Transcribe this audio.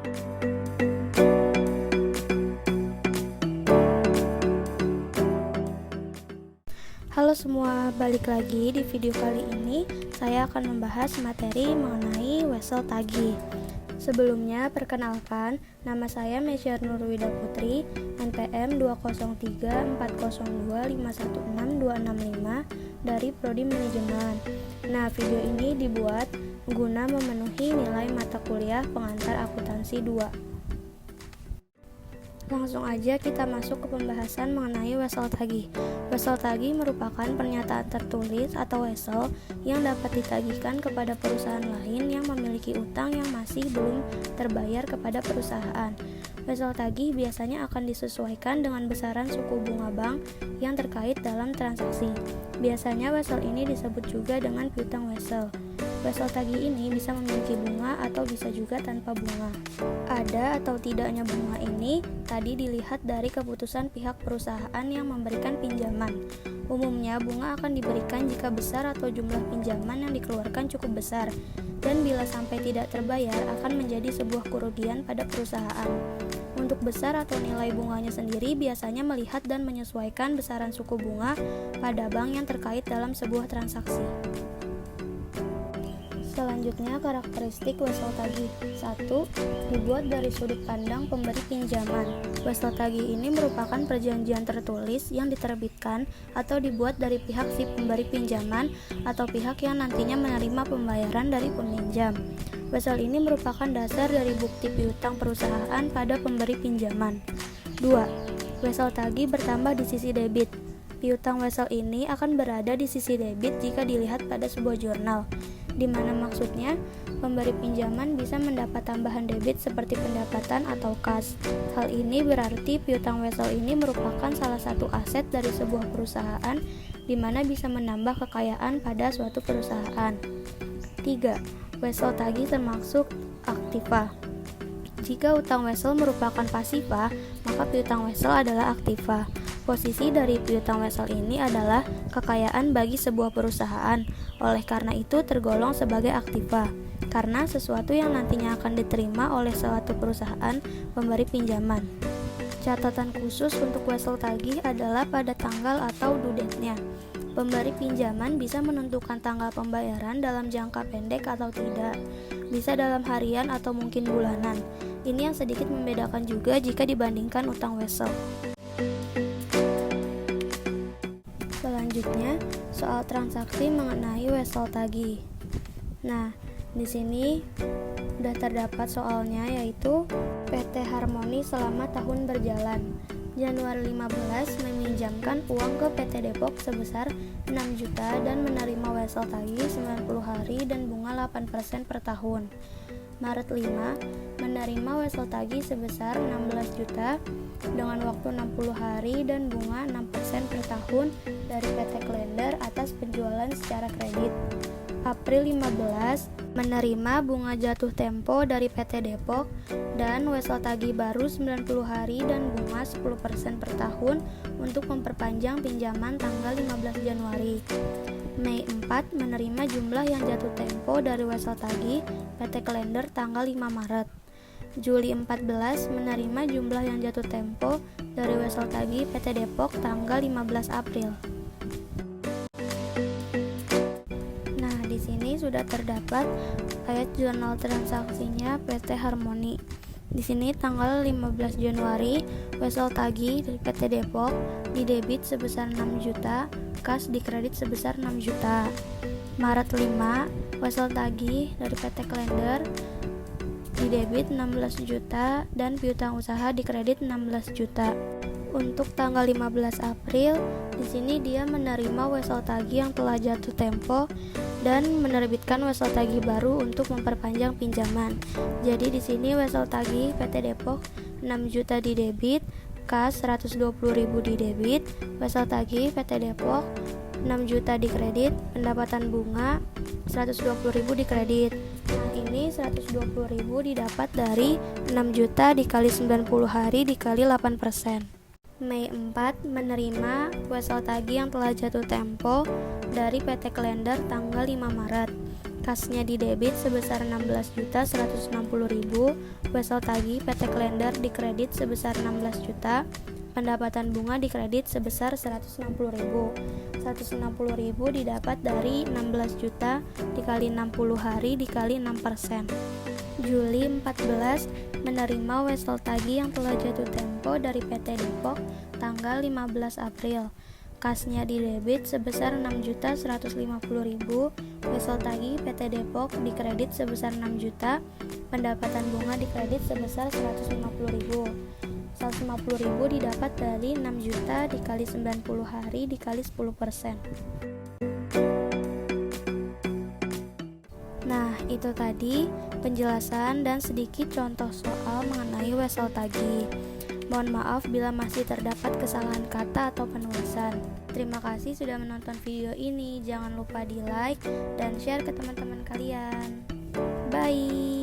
Halo semua, balik lagi di video kali ini saya akan membahas materi mengenai wesel tagih. Sebelumnya, perkenalkan, nama saya Mesya Nurwida Putri, NPM 203402516 dari Prodi Manajemen. Nah, video ini dibuat guna memenuhi nilai mata kuliah pengantar akuntansi 2. Langsung aja kita masuk ke pembahasan mengenai wesel tagih. Wesel tagih merupakan pernyataan tertulis atau wesel yang dapat ditagihkan kepada perusahaan lain yang memiliki utang yang masih belum terbayar kepada perusahaan. Wesel tagih biasanya akan disesuaikan dengan besaran suku bunga bank yang terkait dalam transaksi. Biasanya wesel ini disebut juga dengan piutang wesel. Wesel tagih ini bisa memiliki bunga atau bisa juga tanpa bunga. Ada atau tidaknya bunga ini tadi dilihat dari keputusan pihak perusahaan yang memberikan pinjaman. Umumnya bunga akan diberikan jika besar atau jumlah pinjaman yang dikeluarkan cukup besar, dan bila sampai tidak terbayar akan menjadi sebuah kerugian pada perusahaan. Untuk besar atau nilai bunganya sendiri biasanya melihat dan menyesuaikan besaran suku bunga pada bank yang terkait dalam sebuah transaksi. Selanjutnya, karakteristik wesel tagih. 1. Dibuat dari sudut pandang pemberi pinjaman. Wesel tagih ini merupakan perjanjian tertulis yang diterbitkan atau dibuat dari pihak si pemberi pinjaman atau pihak yang nantinya menerima pembayaran dari peminjam. Wesel ini merupakan dasar dari bukti piutang perusahaan pada pemberi pinjaman. 2. Wesel tagih bertambah di sisi debit. Piutang wesel ini akan berada di sisi debit jika dilihat pada sebuah jurnal, di mana maksudnya pemberi pinjaman bisa mendapat tambahan debit seperti pendapatan atau kas. Hal ini berarti piutang wesel ini merupakan salah satu aset dari sebuah perusahaan di mana bisa menambah kekayaan pada suatu perusahaan. 3. Wesel tagih termasuk aktiva. Jika utang wesel merupakan pasifa, maka piutang wesel adalah aktiva. Posisi dari piutang wesel ini adalah kekayaan bagi sebuah perusahaan, oleh karena itu tergolong sebagai aktiva, karena sesuatu yang nantinya akan diterima oleh suatu perusahaan pemberi pinjaman. Catatan khusus untuk wesel tagih adalah pada tanggal atau due date-nya. Pemberi pinjaman bisa menentukan tanggal pembayaran dalam jangka pendek atau tidak, bisa dalam harian atau mungkin bulanan. Ini yang sedikit membedakan juga jika dibandingkan utang wesel. Selanjutnya, soal transaksi mengenai wesel tagih. Nah, di sini sudah terdapat soalnya, yaitu PT Harmoni selama tahun berjalan. Januari 15 meminjamkan uang ke PT Depok sebesar 6 juta dan menerima wesel tagih 90 hari dan bunga 8% per tahun. Maret 5 menerima wesel tagih sebesar 16 juta dengan waktu 60 hari dan bunga 6% per tahun dari PT Klender atas penjualan secara kredit. April 15 menerima bunga jatuh tempo dari PT Depok dan wesel tagih baru 90 hari dan bunga 10% per tahun untuk memperpanjang pinjaman tanggal 15 Januari. Mei 4 menerima jumlah yang jatuh tempo dari wesel tagih PT Klender tanggal 5 Maret. Juli 14 menerima jumlah yang jatuh tempo dari wesel tagih PT Depok tanggal 15 April. Nah, di sini sudah terdapat ayat jurnal transaksinya PT Harmoni. Di sini tanggal 15 Januari wesel tagih dari PT Depok didebit sebesar 6 juta, kas dikredit sebesar 6 juta. Maret 5 wesel tagih dari PT Klender didebit 16 juta dan piutang usaha dikredit 16 juta. Untuk tanggal 15 April, di sini dia menerima wesel tagih yang telah jatuh tempo dan menerbitkan wesel tagih baru untuk memperpanjang pinjaman. Jadi di sini wesel tagih PT Depok 6 juta didebit, kas 120.000 didebit, wesel tagih PT Depok 6 juta dikredit, pendapatan bunga 120.000 dikredit. Nah, ini 120.000 didapat dari 6 juta dikali 90 hari dikali 8%. Mei 4 menerima wesel tagih yang telah jatuh tempo dari PT Klender tanggal 5 Maret. Kasnya di debit sebesar 16.160.000, wesel tagih PT Klender dikredit sebesar 16 juta, pendapatan bunga dikredit sebesar 160.000. 160.000 didapat dari 16 juta dikali 60 hari dikali 6%. Juli 14 menerima wesel tagih yang telah jatuh tempo dari PT Depok tanggal 15 April. Kasnya di debit sebesar 6.150.000, wesel tagih PT Depok dikredit sebesar 6 juta, pendapatan bunga dikredit sebesar 150.000. 150.000 didapat dari 6 juta dikali 90 hari dikali 10%. Nah, itu tadi penjelasan dan sedikit contoh soal mengenai wesel tagih. Mohon maaf bila masih terdapat kesalahan kata atau penulisan. Terima kasih sudah menonton video ini. Jangan lupa di like dan share ke teman-teman kalian. Bye.